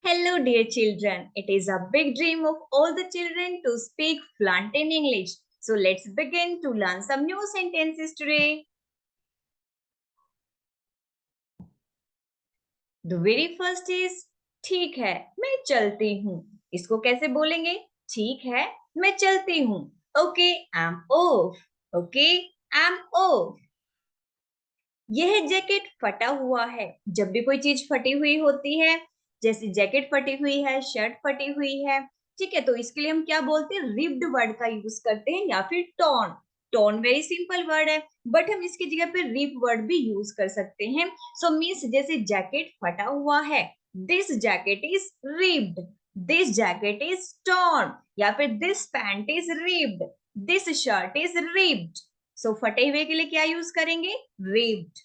Hello, dear children. It is a big dream of all the children to speak fluent in English. So let's begin to learn some new sentences today. The very first is ठीक है, मैं चलती हूँ. इसको कैसे बोलेंगे? ठीक है, मैं चलती हूँ. Okay, I'm off. Okay, I'm off. यह जैकेट फटा हुआ है. जब भी कोई चीज फटी हुई होती है, जैसे जैकेट फटी हुई है, शर्ट फटी हुई है, ठीक है, तो इसके लिए हम क्या बोलते हैं? रिप्ड वर्ड का यूज करते हैं या फिर torn. Torn very simple word है, बट हम इसकी जगह पे रिप वर्ड भी यूज कर सकते हैं. सो मीन्स जैसे जैकेट फटा हुआ है, this jacket is ripped, this jacket is torn, या फिर this pant is ripped, this shirt is ripped. So फटे हुए के लिए क्या यूज करेंगे? रिप्ड.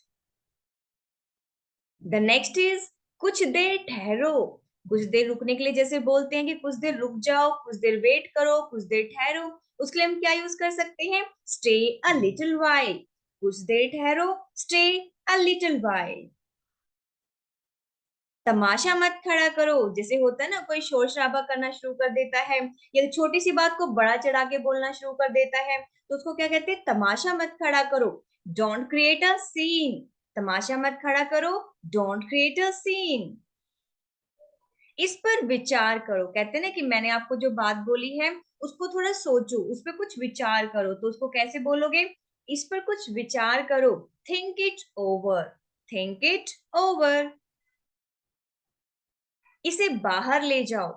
द नेक्स्ट इज कुछ देर ठहरो. कुछ देर रुकने के लिए जैसे बोलते हैं कि कुछ देर रुक जाओ, कुछ देर वेट करो, कुछ देर ठहरो, उसके लिए हम क्या यूज कर सकते हैं? Stay a little while. कुछ देर ठहरो, स्टे अ लिटिल वाइल. तमाशा मत खड़ा करो. जैसे होता है ना, कोई शोर शराबा करना शुरू कर देता है या छोटी सी बात को बड़ा चढ़ा के बोलना शुरू कर देता है, तो उसको क्या कहते हैं? तमाशा मत खड़ा करो. Don't create a scene. तमाशा मत खड़ा करो, डोंट क्रिएट अ सीन. इस पर विचार करो. कहते हैं ना कि मैंने आपको जो बात बोली है उसको थोड़ा सोचो, उस पर कुछ विचार करो, तो उसको कैसे बोलोगे? इस पर कुछ विचार करो. Think it over. Think it over. इसे बाहर ले जाओ.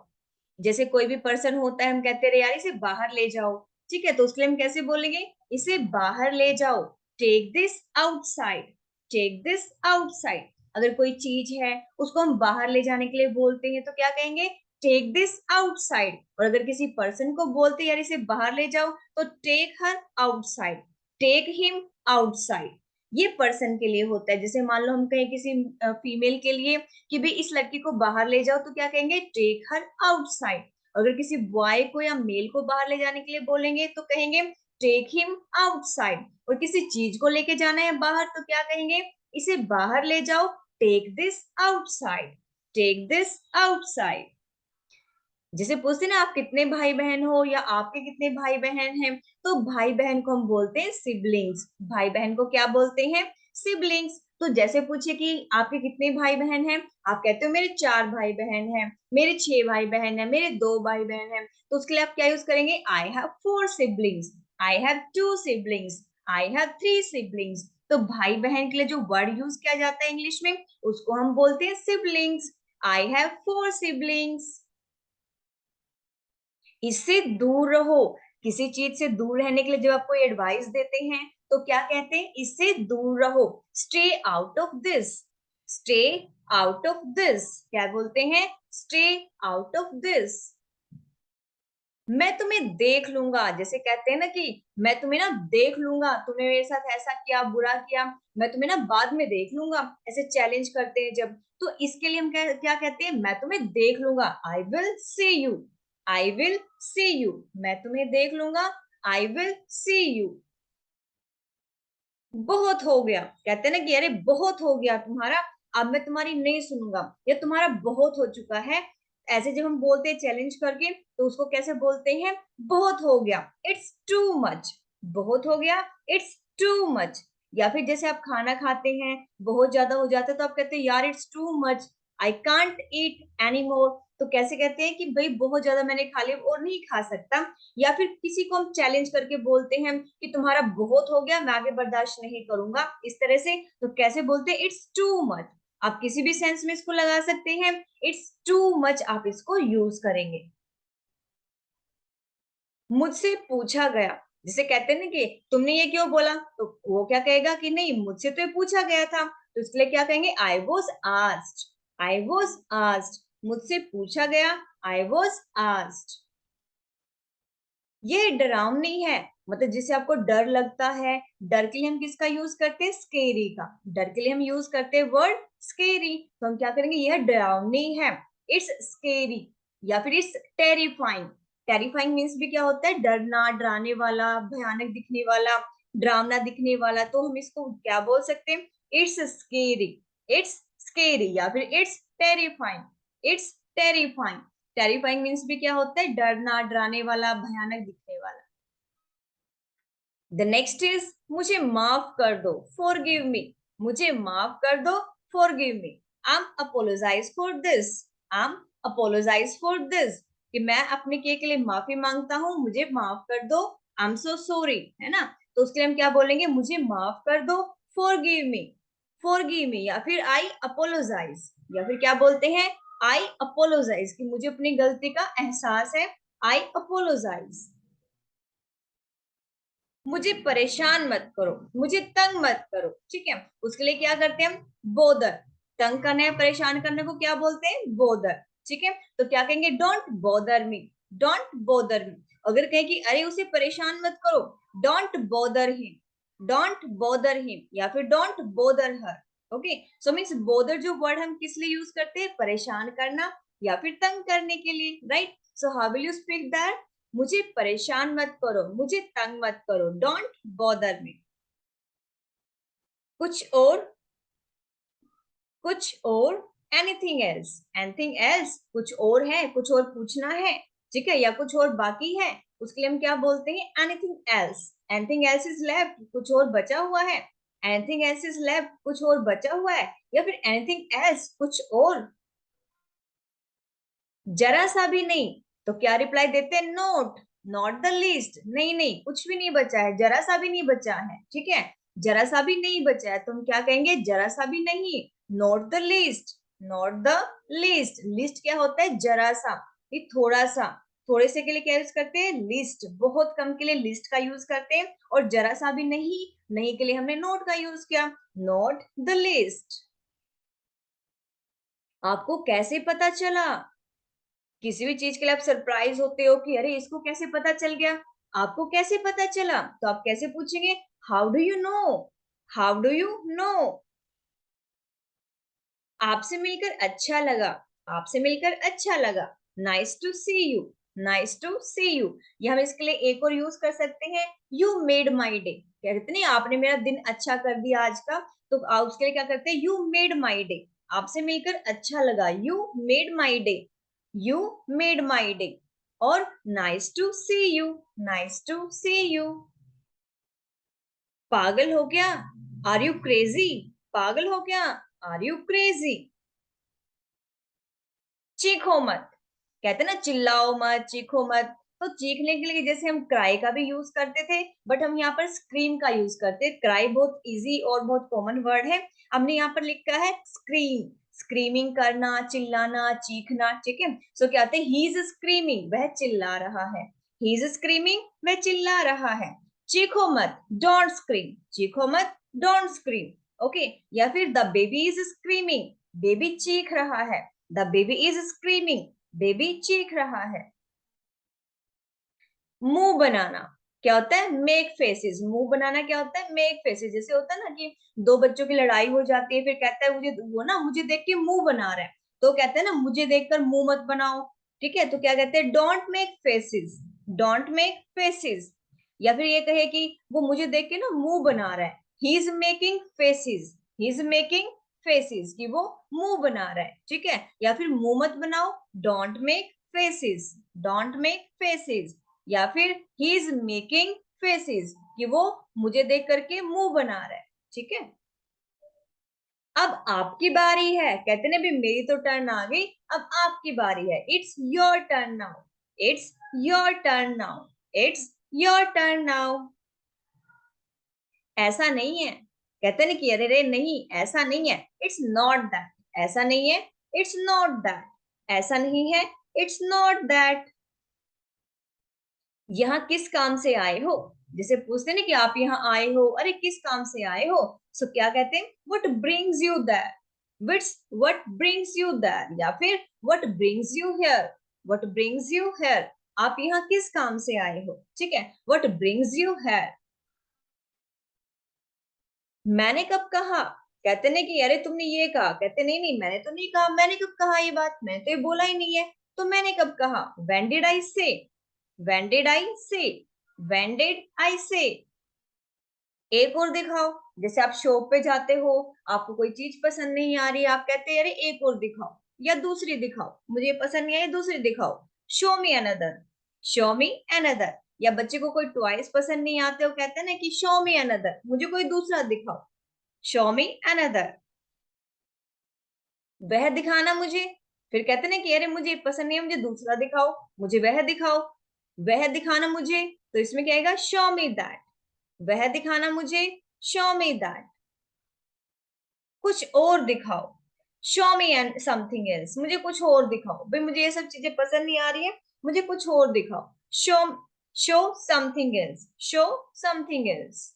जैसे कोई भी पर्सन होता है, हम कहते हैं यार इसे बाहर ले जाओ, ठीक है, तो उसके लिए हम कैसे बोलेंगे? इसे बाहर ले जाओ. Take this outside. Take this outside. अगर कोई चीज है उसको हम बाहर ले जाने के लिए बोलते हैं तो क्या कहेंगे? Take this outside. और अगर किसी पर्सन को बोलते हैं यार इसे बाहर ले जाओ, तो take her outside. Take him outside. ये पर्सन के लिए होता है. जैसे मान लो हम कहें किसी फीमेल के लिए कि भाई इस लड़की को बाहर ले जाओ, तो क्या कहेंगे? Take her outside. अगर किसी बॉय को या मेल को बाहर ले जाने के लिए बोलेंगे तो कहेंगे टेक हिम आउटसाइड. और किसी चीज को लेके जाना है बाहर तो क्या कहेंगे? इसे बाहर ले जाओ. Take this outside. Take this outside. जैसे पूछते ना आप कितने भाई बहन हो या आपके कितने भाई बहन हैं, तो भाई बहन को हम बोलते हैं सिबलिंग्स. भाई बहन को क्या बोलते हैं? सिबलिंग्स. तो जैसे पूछे कि आपके कितने भाई बहन हैं, आप कहते हो मेरे 4 भाई बहन हैं, मेरे 6 भाई बहन हैं, मेरे 2 भाई बहन हैं, तो उसके लिए आप क्या यूज करेंगे? I have 4 siblings, I have 2 siblings, I have 3 siblings. तो भाई बहन के लिए जो वर्ड यूज किया जाता है इंग्लिश में, उसको हम बोलते हैं सिबलिंग्स. I have 4 siblings. इससे दूर रहो. किसी चीज से दूर रहने के लिए जब आपको एडवाइस देते हैं तो क्या कहते हैं? इससे दूर रहो. Stay out of this. Stay out of this. क्या बोलते हैं? Stay out of this. मैं तुम्हें देख लूंगा. जैसे कहते हैं ना कि मैं तुम्हें ना देख लूंगा, तुमने मेरे साथ ऐसा किया, बुरा किया, मैं तुम्हें ना बाद में देख लूंगा. ऐसे चैलेंज करते हैं जब, तो इसके लिए हम क्या कहते हैं? मैं तुम्हें देख लूंगा. I will see you. I will see you. मैं तुम्हें देख लूंगा. I will see you. बहुत हो गया. कहते हैं ना कि अरे बहुत हो गया तुम्हारा, अब मैं तुम्हारी नहीं सुनूंगा, या तुम्हारा बहुत हो चुका है. ऐसे जब हम बोलते हैं चैलेंज करके, तो उसको कैसे बोलते हैं? बहुत हो गया. It's too much. बहुत हो गया. It's too much. या फिर जैसे आप खाना खाते हैं, बहुत ज्यादा हो जाता है, तो आप कहते हैं यार it's too much, I can't eat any more. तो कैसे कहते हैं कि भाई बहुत ज्यादा मैंने खा लिया और नहीं खा सकता. या फिर किसी को हम चैलेंज करके बोलते हैं कि तुम्हारा बहुत हो गया, मैं आगे बर्दाश्त नहीं करूंगा, इस तरह से. तो कैसे बोलते हैं? It's too much. आप किसी भी सेंस में इसको लगा सकते हैं. इट्स टू मच आप इसको यूज करेंगे. मुझसे पूछा गया. जिसे कहते हैं ना कि तुमने ये क्यों बोला, तो वो क्या कहेगा कि नहीं मुझसे तो ये पूछा गया था, तो इसलिए क्या कहेंगे? I was asked. I was asked. मुझसे पूछा गया. I was asked. ये डरावनी है. मतलब जिसे आपको डर लगता है, डर के लिए हम किसका यूज करते हैं? स्केरी का. डर के लिए हम यूज करते हैं वर्ड स्केरी. तो हम क्या करेंगे? यह डरावनी है. It's scary. या फिर इट्स टेरिफाइंग. टेरिफाइंग मीन्स भी क्या होता है? डरना, डराने वाला, भयानक दिखने वाला, डरावना दिखने वाला. तो हम इसको क्या बोल सकते हैं? It's scary. It's scary. या फिर it's terrifying. It's terrifying. Terrifying means भी क्या होता है, डरना, डराने वाला, भयानक दिखने वाला। द नेक्स्ट इज मुझे माफ कर दो, फॉरगिव मी। मुझे माफ कर दो, forgive me. I am apologise for this. I am apologise for this, कि मैं अपने किए के लिए माफी मांगता हूँ, मुझे माफ कर दो। आई एम सो सॉरी, है ना। तो उसके लिए हम क्या बोलेंगे, मुझे माफ कर दो, फॉरगिव मी। फॉरगिव मी, या फिर आई अपोलोजाइज, या फिर क्या बोलते हैं, आई अपोलोजाइज, कि मुझे अपनी गलती का एहसास है। आई अपोलोजाइज। मुझे परेशान मत करो, मुझे तंग मत करो, ठीक है। उसके लिए क्या करते हैं हम, बोदर। तंग करने, परेशान करने को क्या बोलते हैं, बोदर, ठीक है। तो क्या कहेंगे, don't bother me, don't bother me. अगर कहें कि अरे उसे परेशान मत करो, don't bother him, don't bother him, या फिर don't bother her. Okay, so means bother जो वर्ड हम किस लिए यूज करते हैं, परेशान करना या फिर तंग करने के लिए, right. So how will you speak that, मुझे परेशान मत करो, मुझे तंग मत करो, डोंट बॉदर मी। कुछ और, कुछ और, एनीथिंग एल्स, एनीथिंग एल्स, कुछ और है, कुछ और पूछना है, ठीक है, या कुछ और बाकी है, उसके लिए हम क्या बोलते हैं, anything else. Anything else is left, कुछ और बचा हुआ है। एनीथिंग एल्स इज लेफ्ट, कुछ और बचा हुआ है, या फिर एनीथिंग एल्स, कुछ और। जरा सा भी नहीं, तो क्या रिप्लाई देते हैं, नोट, नॉट द लीस्ट। नहीं नहीं, कुछ भी नहीं बचा है, जरा सा भी नहीं बचा है, ठीक है। जरा सा भी नहीं बचा है, तो हम क्या कहेंगे, जरा सा भी नहीं, not the least, not the least. List क्या होता है, जरा सा, ये थोड़ा सा। थोड़े से के लिए क्या यूज करते हैं, लिस्ट। बहुत कम के लिए लिस्ट का यूज करते हैं, और जरा सा भी नहीं, नहीं के लिए हमने नोट का यूज किया, नोट द लिस्ट। आपको कैसे पता चला, किसी भी चीज के लिए आप सरप्राइज होते हो कि अरे इसको कैसे पता चल गया, आपको कैसे पता चला, तो आप कैसे पूछेंगे, how do you know, how do you know. आपसे मिलकर अच्छा लगा, आपसे मिलकर अच्छा लगा, nice to see you, nice to see you. ये हम इसके लिए एक और यूज कर सकते हैं, यू मेड माई डे। कहते नहीं, आपने मेरा दिन अच्छा कर दिया आज का, तो आप उसके लिए क्या करते हैं, यू मेड माई डे। आपसे मिलकर अच्छा लगा, you made my day, you made my day. और nice to see you, nice to see you. पागल हो क्या, आर यू क्रेजी, पागल हो क्या, आर यू क्रेजी। चीखो मत, कहते ना चिल्लाओ मत, चीखो मत। तो चीखने के लिए जैसे हम क्राई का भी यूज करते थे, बट हम यहाँ पर स्क्रीम का यूज करते हैं। क्राई बहुत इजी और बहुत कॉमन वर्ड है, हमने यहाँ पर लिखा है स्क्रीम। स्क्रीमिंग करना, चिल्लाना, चीखना, ठीक है। सो क्या कहते हैं, ही इज स्क्रीमिंग, वह चिल्ला रहा है। ही इज स्क्रीमिंग, वह चिल्ला रहा है। चीखो मत, डोंट स्क्रीम, चीखो मत, डोंट स्क्रीम। ओके, या फिर the baby is screaming, baby चीख रहा है। The baby is screaming, baby चीख रहा है। मुंह बनाना क्या होता है, मेक फेसेस। मुंह बनाना क्या होता है, मेक फेसेस। जैसे होता है ना कि दो बच्चों की लड़ाई हो जाती है, फिर कहता है मुझे, वो ना मुझे देख के मुंह बना रहा है, तो कहते हैं ना मुझे देखकर मुंह मत बनाओ, ठीक है। तो क्या कहते हैं, don't make faces, don't make faces. या फिर ये कहे कि वो मुझे देख के ना मुंह बना रहा है, he is making faces, he is making faces, कि वो मुंह बना रहा है, ठीक है। या फिर मुंह मत बनाओ, don't make faces, don't make faces. या फिर ही इज मेकिंग फेसेस, कि वो मुझे देख करके मुंह बना रहा है, ठीक है। अब आपकी बारी है, कहते ना भी मेरी तो टर्न आ गई, अब आपकी बारी है, it's your turn now, it's your turn now, it's your turn now. ऐसा नहीं है, कहते ना कि अरे रे नहीं, ऐसा नहीं है, इट्स नॉट दैट। ऐसा नहीं है, इट्स नॉट दैट। ऐसा नहीं है, इट्स नॉट दैट। यहाँ किस काम से आए हो, जैसे पूछते ना कि आप यहाँ आए हो, अरे किस काम से आए हो, सो क्या कहते हैं, what brings you there, it's what brings you there, या फिर what brings you here, what brings you here. आप यहाँ किस काम से आए हो, ठीक है, व्हाट ब्रिंग्स यू हियर। मैंने कब कहा, कहते ना कि अरे तुमने ये कहा, कहते नहीं नहीं मैंने तो नहीं कहा, मैंने कब कहा ये बात, मैंने तो ये बोला ही नहीं है, तो मैंने कब कहा, व्हेन डिड आई से, व्हेन डिड आई से, व्हेन डिड आई से। एक और दिखाओ, जैसे आप शॉप पे जाते हो, आपको कोई चीज पसंद नहीं आ रही, आप कहते हैं अरे एक और दिखाओ, या दूसरी दिखाओ, मुझे ये पसंद नहीं आई, दूसरी दिखाओ। Show me another, show me another. या बच्चे को कोई टॉयज पसंद नहीं आते, वो कहते हैं ना कि शो मी अनदर, मुझे कोई दूसरा दिखाओ। शो मी अनदर, वह दिखाना मुझे। फिर कहते ना कि अरे मुझे पसंद नहीं है, मुझे दूसरा दिखाओ, मुझे वह दिखाओ। वह दिखाना मुझे, तो इसमें क्या आएगा? Show me that. वह दिखाना मुझे, शो मी दैट। कुछ और दिखाओ, show me and something else, मुझे कुछ और दिखाओ। भाई मुझे ये सब चीजें पसंद नहीं आ रही है, मुझे कुछ और दिखाओ। Show, show something else, show something else.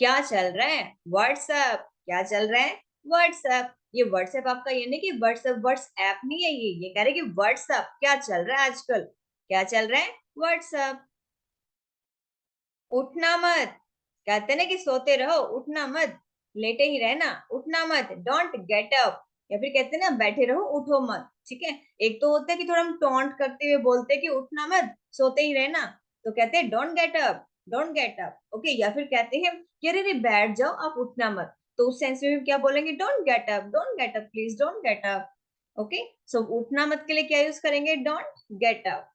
क्या चल रहा है? व्हाट्सएप। क्या चल रहा है? व्हाट्सएप। ये व्हाट्सएप आपका ये नहीं कि व्हाट्सएप व्हाट्सएप नहीं है, ये कह रहे कि व्हाट्सएप क्या चल रहा है आजकल। क्या चल रहा है? व्हाट्सएप। उठना मत, कहते ना कि सोते रहो, उठना मत। लेटे ही रहना, उठना मत, डोंट गेट अप। या फिर कहते हैं ना बैठे रहो, उठो मत। ठीक है, एक तो होता है कि थोड़ा हम टोंट करते हुए बोलते हैं कि उठना मत, सोते ही रहना, तो कहते हैं don't get up, don't get up. Okay, या फिर कहते हैं कि अरे रे बैठ जाओ, आप उठना मत, तो उस सेंस में क्या बोलेंगे? Don't get up, don't get up, please don't get up. Okay, so उठना मत के लिए क्या यूज करेंगे? Don't get up.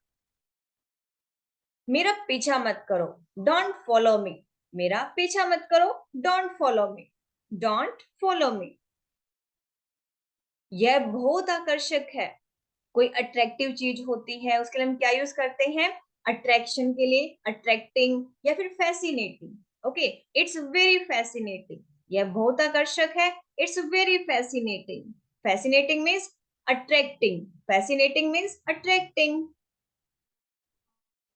मेरा पीछा मत करो, डोंट फॉलो मी। मेरा पीछा मत करो, don't follow me, don't follow me. यह बहुत आकर्षक है। कोई अट्रैक्टिव चीज होती है, उसके लिए हम क्या यूज करते हैं? अट्रैक्शन के लिए अट्रैक्टिंग या फिर fascinating. Okay, it's very fascinating. यह बहुत आकर्षक है, it's very fascinating. Fascinating means attracting, fascinating means attracting.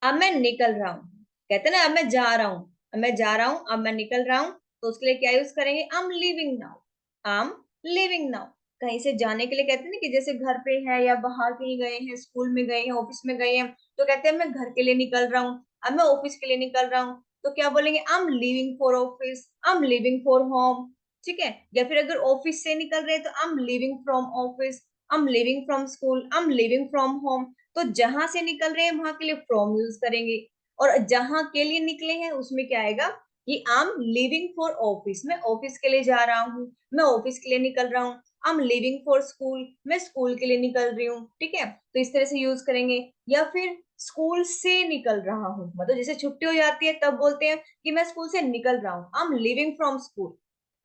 अब मैं निकल रहा हूं, कहते हैं ना अब मैं जा रहा हूं, अब मैं जा रहा हूं, अब मैं निकल रहा हूं, तो उसके लिए क्या यूज करेंगे? I am living now, I am living now. कहीं से जाने के लिए कहते हैं ना कि जैसे घर पे है या बाहर कहीं गए हैं, स्कूल में गए हैं, ऑफिस में गए हैं, तो कहते हैं मैं घर के लिए निकल रहा हूँ, अब मैं ऑफिस के लिए निकल रहा हूँ, तो क्या बोलेंगे? I am living for office, I am living for home. ठीक है, या फिर अगर ऑफिस से निकल रहे हैं तो I am living from office, I am living from school, I am living from home. तो जहां से निकल रहे हैं वहां के लिए फ्रॉम यूज करेंगे, और जहां के लिए निकले हैं उसमें क्या आएगा? कि I am living for office, मैं ऑफिस के लिए जा रहा हूँ, मैं ऑफिस के लिए निकल रहा हूँ। I am living for school, मैं स्कूल के लिए निकल रही हूँ। ठीक है, तो इस तरह से यूज करेंगे। या फिर स्कूल से निकल रहा हूँ, मतलब जैसे छुट्टी हो जाती है तब बोलते हैं कि मैं स्कूल से निकल रहा हूँ, I am living from school,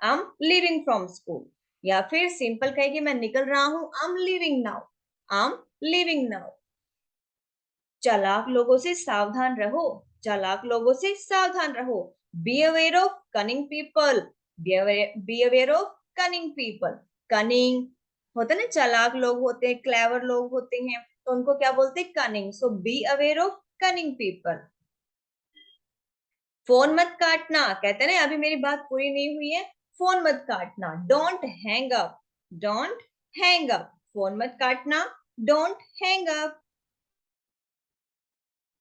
I am living from school. या फिर सिंपल कहे कि मैं निकल रहा हूँ, I am living now, I am living now. चालाक लोगों से सावधान रहो, चालाक लोगों से सावधान रहो। Be aware of cunning people, be aware of cunning people. Cunning होता है ना, चालाक लोग होते हैं, क्लेवर लोग होते हैं, तो उनको क्या बोलते हैं? Cunning. So be aware of cunning people. Phone मत काटना, कहते हैं ना अभी मेरी बात पूरी नहीं हुई है, फोन मत काटना, don't hang up, don't hang up. Phone मत काटना, डोंट हैंग अप।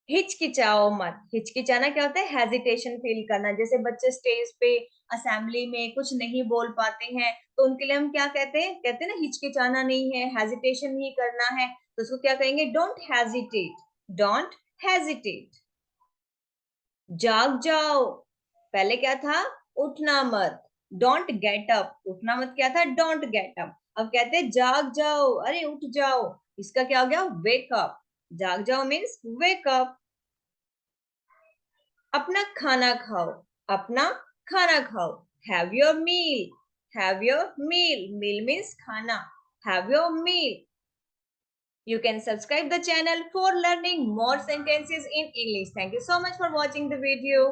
हिचकिचाओ मत, हिचकिचाना क्या होता है? हेजिटेशन फील करना। जैसे बच्चे स्टेज पे असेंबली में कुछ नहीं बोल पाते हैं, तो उनके लिए हम क्या कहते हैं? कहते हैं ना हिचकिचाना नहीं है, हेजिटेशन नहीं करना है, तो उसको क्या कहेंगे? Don't hesitate, don't hesitate. जाग जाओ, पहले क्या था? उठना मत, डोंट गेट अप। उठना मत क्या था? Don't get up. अब कहते हैं जाग जाओ, अरे उठ जाओ, इसका क्या हो गया? Wake up. जाग जाओ मीन्स वेक अप। अपना खाना खाओ, अपना खाना खाओ। Have your meal, have your meal. Meal means खाना, have your meal. You can subscribe the channel for learning more sentences in English. Thank you so much for watching the video.